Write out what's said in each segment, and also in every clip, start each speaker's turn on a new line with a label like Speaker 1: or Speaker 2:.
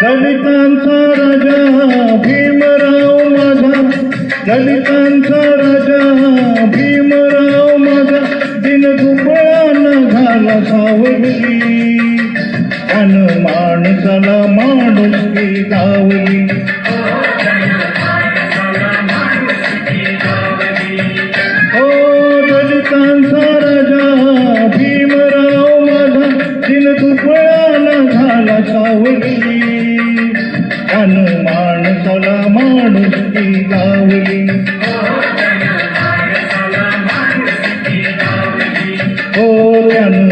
Speaker 1: दलितांचा राजा भीमराव माझा, दलितांचा राजा भीमराव माझा, दिन दुबळानं झाला सावली, त्यानं माणसाला माणुसकी गावली. हो दलितांचा राजा भीमराव माझा, दिन दुबळानं झाला सावली, त्यानं माणसाला माणुसकी गावली. हो त्यानं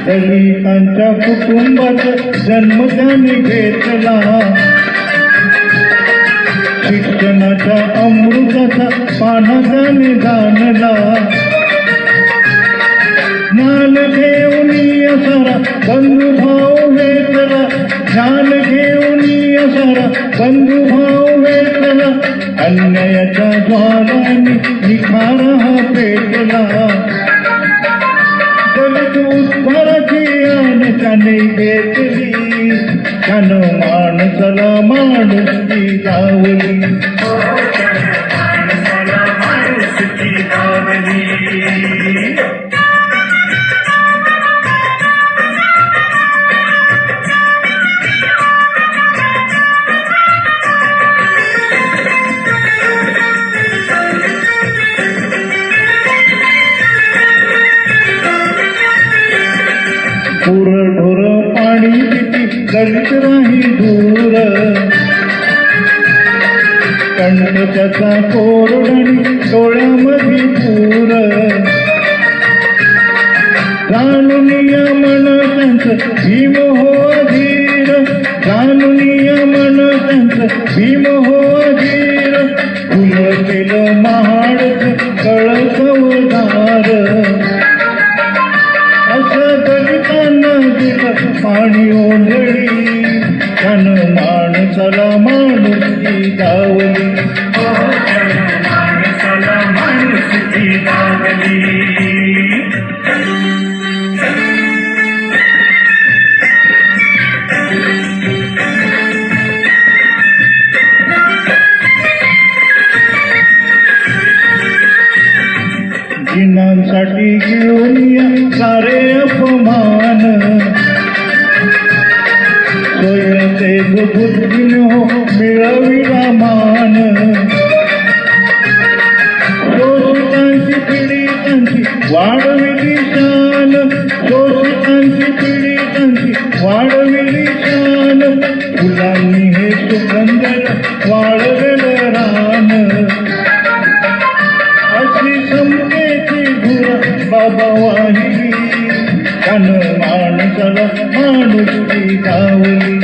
Speaker 1: दलितांच्या कुटुंबाचा जन्म त्याने घेतला, शिक्षणाच्या अमृताचा पाना त्याने जाणला, ज्ञान घेऊन सारा बंधुभाव वेचला, ज्ञान घेऊन सारा बंधुभाव वेचला, अन्यायाच्या ज्वालांनी निखारा हा पेटला. दलित उत्तराची आन त्याने घेतली, त्यानं माणसाला माणुसकी गावली. ढोर पाणी पिती दलित राही दूर, कंठ त्याचा कोरडणी डोळ्यामध्ये पूर, जाणून मन त्यांचं भीम हो धीर, जाणून मन त्यांचं भीम हो धीर, फुलं केलं महाडच कळसवदार, असं दलितांना दिलं पाणी ओंजळी, त्यानं माणसाला माणुसकी गावली. माणसाला माणुसकी गावली. जिनांसाठी घेऊन या सारे अपमान, स्वयंतेज बुद्धीने हो मिळविला मान, शोषितांची पीडितांची वाढविली शान, शोषितांची पीडितांची वाढविली शान, फुलांनी हे सुगंधला वाळलेलं रान, अशी समतेची धुरा बाबा वाहिली, त्यानं माणसाला माणुसकी गावली.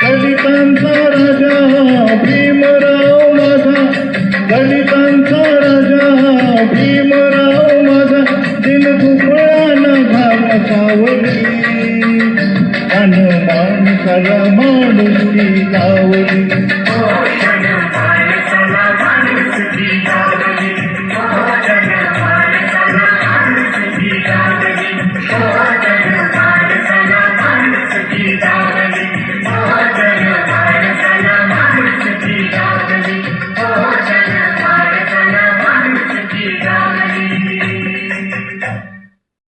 Speaker 1: दलितांचा राजा भीमराव माझा, दलितांचा राजा भीमराव माझा, दिन दुबळानं झाला सावली, त्यानं माणसाला माणुसकी गावली.